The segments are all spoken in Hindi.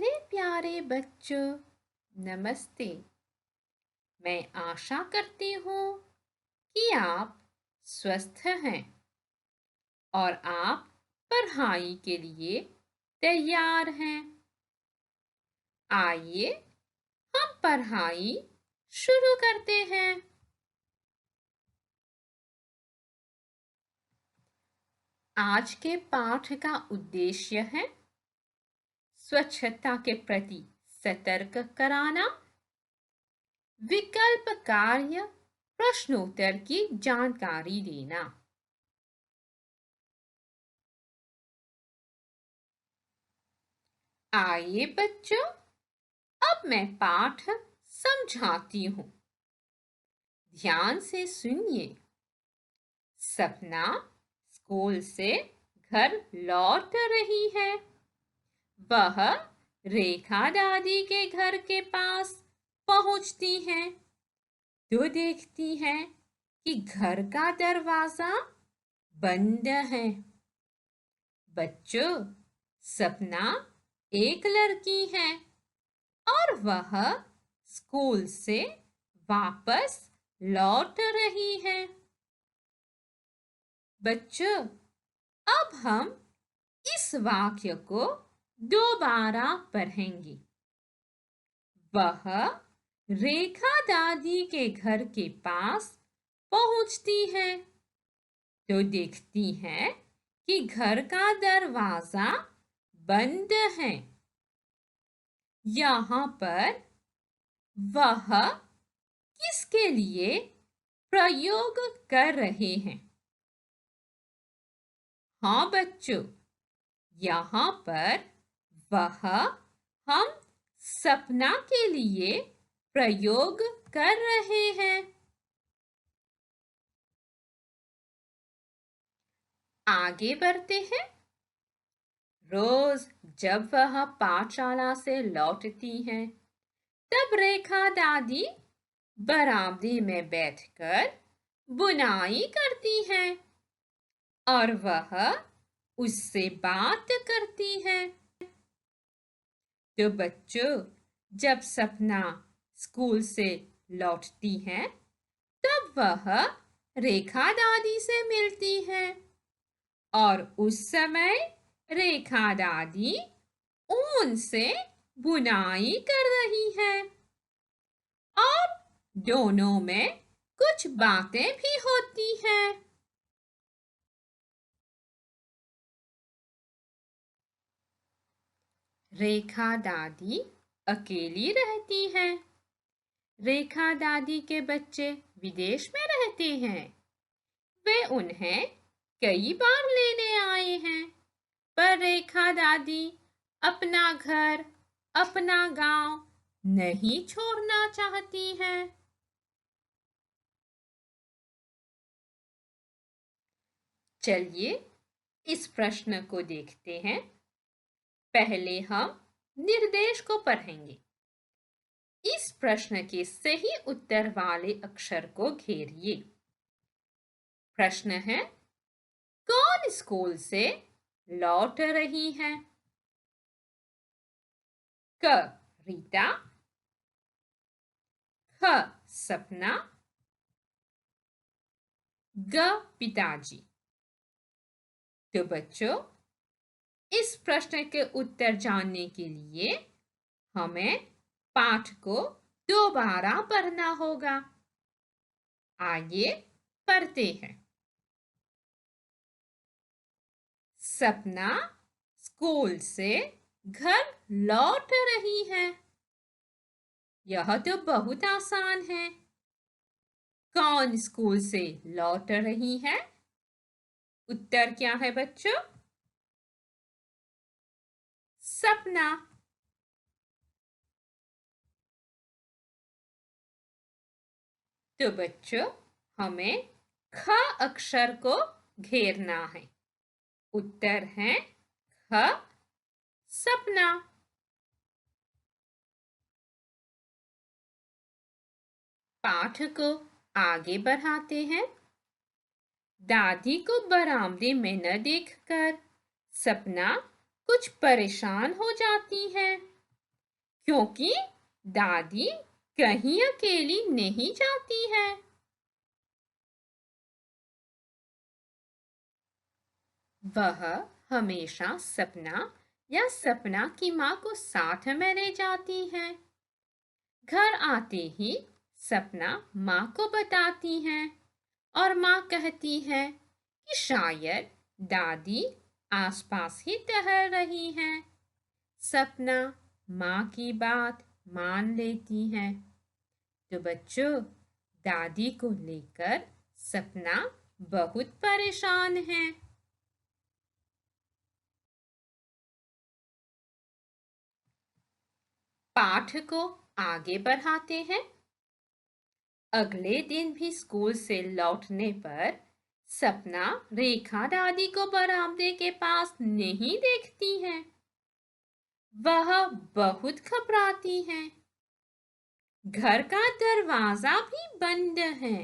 मेरे प्यारे बच्चों, नमस्ते। मैं आशा करती हूँ कि आप स्वस्थ हैं और आप पढ़ाई के लिए तैयार हैं। आइए हम पढ़ाई शुरू करते हैं। आज के पाठ का उद्देश्य है स्वच्छता के प्रति सतर्क कराना, विकल्प कार्य प्रश्नोत्तर की जानकारी देना। आइए बच्चों, अब मैं पाठ समझाती हूँ। ध्यान से सुनिए। सपना स्कूल से घर लौट रही है। वह रेखा दादी के घर के पास पहुंचती है तो देखती है कि घर का दरवाजा बंद है। बच्चों, सपना एक लड़की है और वह स्कूल से वापस लौट रही है। बच्चों, अब हम इस वाक्य को दोबारा पढ़ेंगे। वह रेखा दादी के घर के पास पहुंचती है तो देखती है कि घर का दरवाजा बंद है। यहाँ पर वह किसके लिए प्रयोग कर रहे हैं? हाँ बच्चों, यहाँ पर वह हम सपना के लिए प्रयोग कर रहे हैं। आगे बढ़ते हैं। रोज जब वह पाठशाला से लौटती है तब रेखा दादी बरामदे में बैठकर बुनाई करती है और वह उससे बात करती है। तो बच्चों, जब सपना स्कूल से लौटती है तब वह रेखा दादी से मिलती है और उस समय रेखा दादी ऊन से बुनाई कर रही है और दोनों में कुछ बातें भी होती हैं। रेखा दादी अकेली रहती है। रेखा दादी के बच्चे विदेश में रहते हैं। वे उन्हें कई बार लेने आए हैं, पर रेखा दादी अपना घर, अपना गांव नहीं छोड़ना चाहती हैं। चलिए इस प्रश्न को देखते हैं। पहले हम निर्देश को पढ़ेंगे। इस प्रश्न के सही उत्तर वाले अक्षर को घेरिए। प्रश्न है, कौन स्कूल से लौट रही है? क रीता, ख सपना, ग पिताजी। तो बच्चों, इस प्रश्न के उत्तर जानने के लिए हमें पाठ को दोबारा पढ़ना होगा। आइए पढ़ते हैं। सपना स्कूल से घर लौट रही है। यह तो बहुत आसान है। कौन स्कूल से लौट रही है? उत्तर क्या है बच्चों? सपना। तो बच्चों, हमें ख अक्षर को घेरना है। उत्तर है ख सपना। पाठ को आगे बढ़ाते हैं। दादी को बरामदे में न देखकर सपना कुछ परेशान हो जाती है। क्योंकि दादी कहीं अकेली नहीं जाती है। वह हमेशा सपना या सपना की माँ को साथ में ले जाती है। घर आते ही सपना माँ को बताती है और माँ कहती है कि शायद दादी आसपास ही टहल रही है। सपना माँ की बात मान लेती है। तो बच्चों, दादी को लेकर सपना बहुत परेशान है। पाठ को आगे बढ़ाते हैं। अगले दिन भी स्कूल से लौटने पर सपना रेखा दादी को बरामदे के पास नहीं देखती है। वह बहुत घबराती है। घर का दरवाजा भी बंद है।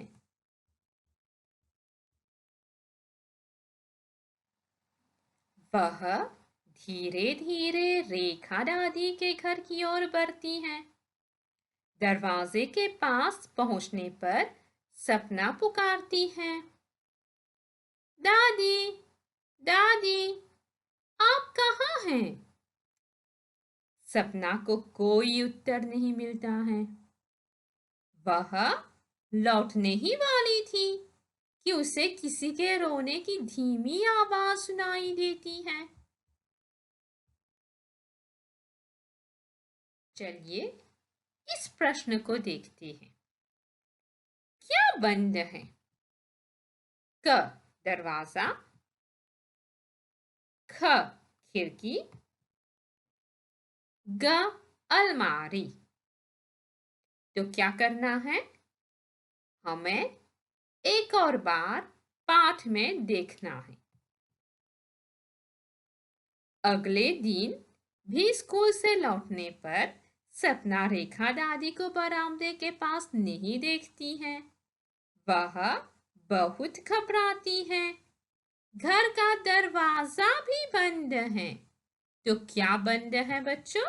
वह धीरे धीरे रेखा दादी के घर की ओर बढ़ती है। दरवाजे के पास पहुंचने पर सपना पुकारती है, दादी, दादी, आप कहाँ हैं? सपना को कोई उत्तर नहीं मिलता है। वह लौटने ही वाली थी कि उसे किसी के रोने की धीमी आवाज सुनाई देती है। चलिए इस प्रश्न को देखते हैं। क्या बंद है? क दरवाजा, ख खिड़की, ग अलमारी। तो क्या करना है? हमें एक और बार पाठ में देखना है। अगले दिन भी स्कूल से लौटने पर सपना रेखा दादी को बरामदे के पास नहीं देखती है। वह बहुत घबराती है। घर का दरवाजा भी बंद है। तो क्या बंद है बच्चों?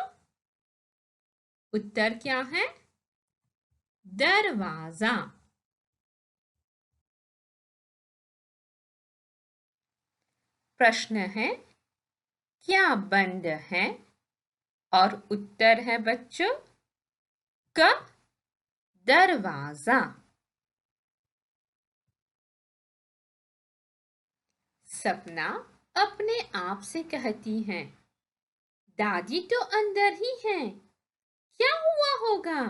उत्तर क्या है? दरवाजा। प्रश्न है, क्या बंद है? और उत्तर है बच्चों क दरवाजा। सपना अपने आप से कहती है, दादी तो अंदर ही है, क्या हुआ होगा?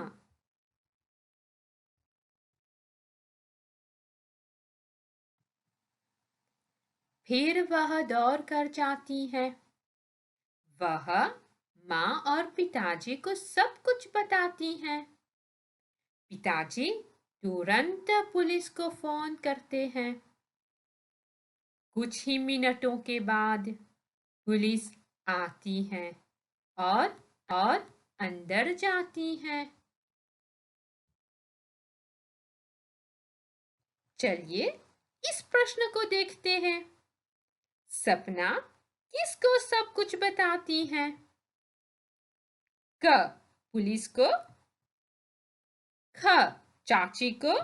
फिर वह दौड़ कर जाती है। वह माँ और पिताजी को सब कुछ बताती है। पिताजी तुरंत पुलिस को फोन करते हैं। कुछ ही मिनटों के बाद पुलिस आती है और और अंदर जाती है। चलिए इस प्रश्न को देखते हैं। सपना किसको सब कुछ बताती है? क पुलिस को, ख चाची को,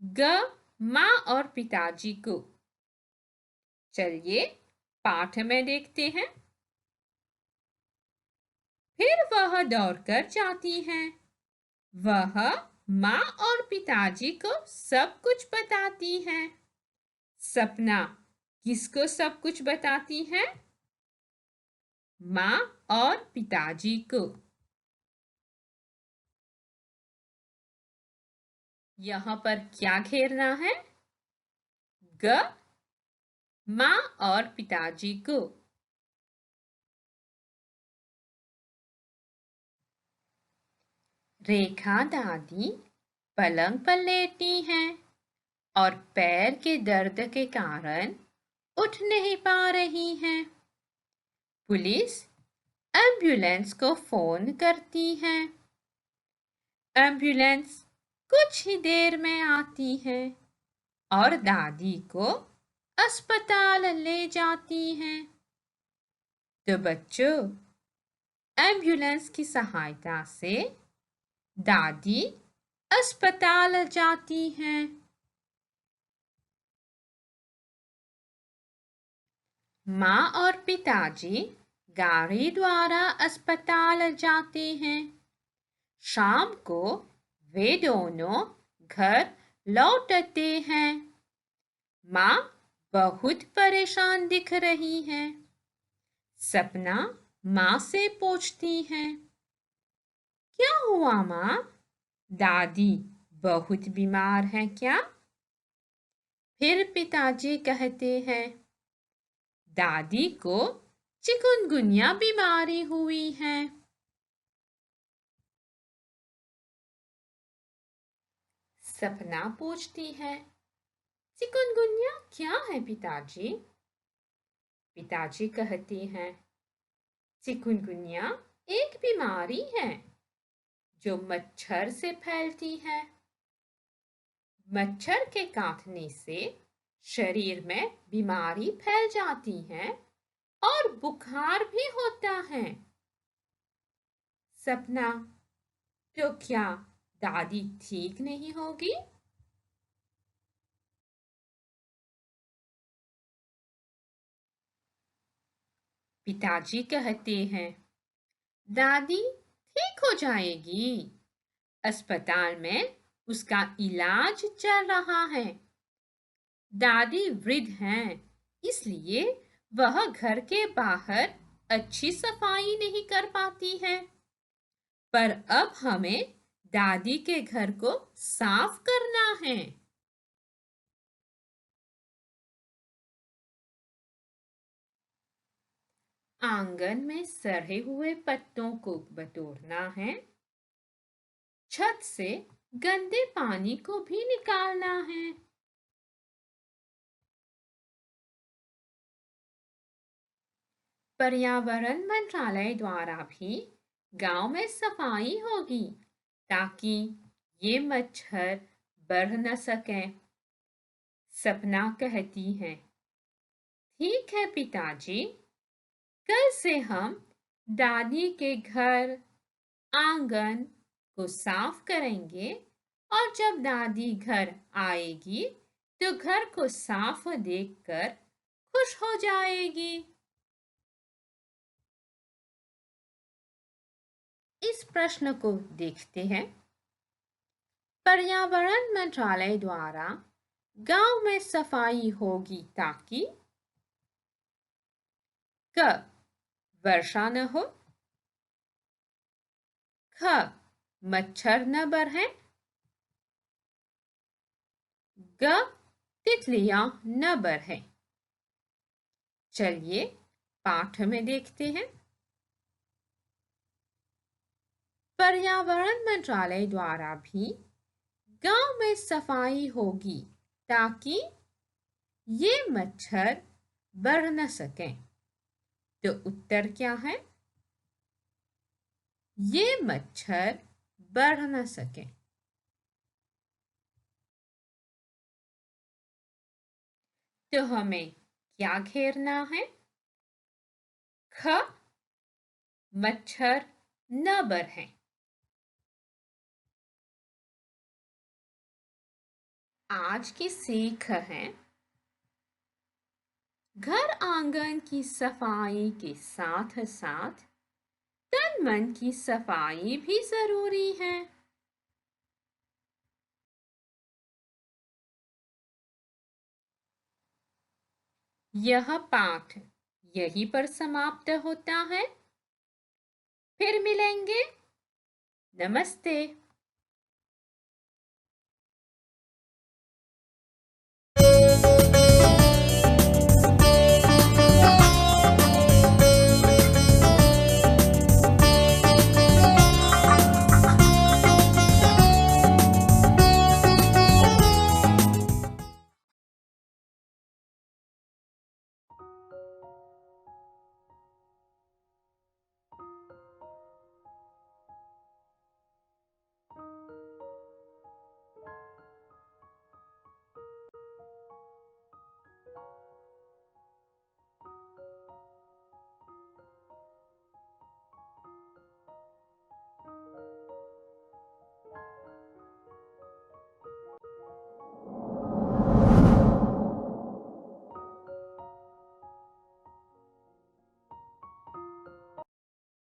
ग माँ और पिताजी को। चलिए पाठ में देखते हैं। फिर वह दौड़कर जाती है। वह माँ और पिताजी को सब कुछ बताती है। सपना किसको सब कुछ बताती है? माँ और पिताजी को। यहाँ पर क्या घेरना है? ग माँ और पिताजी को। रेखा दादी पलंग पर लेटी हैं और पैर के दर्द के कारण उठ नहीं पा रही हैं। पुलिस एम्बुलेंस को फोन करती है। एम्बुलेंस कुछ ही देर में आती है और दादी को अस्पताल ले जाती है। तो बच्चों, एम्बुलेंस की सहायता से दादी अस्पताल जाती हैं। माँ और पिताजी गाड़ी द्वारा अस्पताल जाते हैं। शाम को वे दोनों घर लौटते हैं। माँ बहुत परेशान दिख रही है। सपना माँ से पूछती है, क्या हुआ माँ? दादी बहुत बीमार है क्या? फिर पिताजी कहते हैं, दादी को चिकुनगुनिया बीमारी हुई है। सपना पूछती है, चिकुनगुनिया क्या है पिताजी? पिताजी कहते हैं, चिकुनगुनिया एक बीमारी है जो मच्छर से फैलती है। मच्छर के काटने से शरीर में बीमारी फैल जाती है और बुखार भी होता है। सपना, तो क्या दादी ठीक नहीं होगी? पिताजी कहते हैं, दादी ठीक हो जाएगी। अस्पताल में उसका इलाज चल रहा है। दादी वृद्ध हैं, इसलिए वह घर के बाहर अच्छी सफाई नहीं कर पाती है। पर अब हमें दादी के घर को साफ करना है। आंगन में सड़े हुए पत्तों को बटोरना है। छत से गंदे पानी को भी निकालना है। पर्यावरण मंत्रालय द्वारा भी गांव में सफाई होगी ताकि ये मच्छर बढ़ न सकें। सपना कहती है, ठीक है पिताजी, कल से हम दादी के घर आंगन को साफ करेंगे और जब दादी घर आएगी तो घर को साफ देखकर खुश हो जाएगी। इस प्रश्न को देखते हैं। पर्यावरण मंत्रालय द्वारा गांव में सफाई होगी ताकि क वर्षा न हो, ख मच्छर न बढ़े, ग तितलियां न बढ़े। चलिए पाठ में देखते हैं। पर्यावरण मंत्रालय द्वारा भी गांव में सफाई होगी ताकि ये मच्छर बढ़ न सकें। तो उत्तर क्या है? ये मच्छर बढ़ न सकें। तो हमें क्या घेरना है? ख मच्छर न बढ़े। आज की सीख है, घर आंगन की सफाई के साथ साथ तन मन की सफाई भी जरूरी है। यह पाठ यहीं पर समाप्त होता है। फिर मिलेंगे। नमस्ते।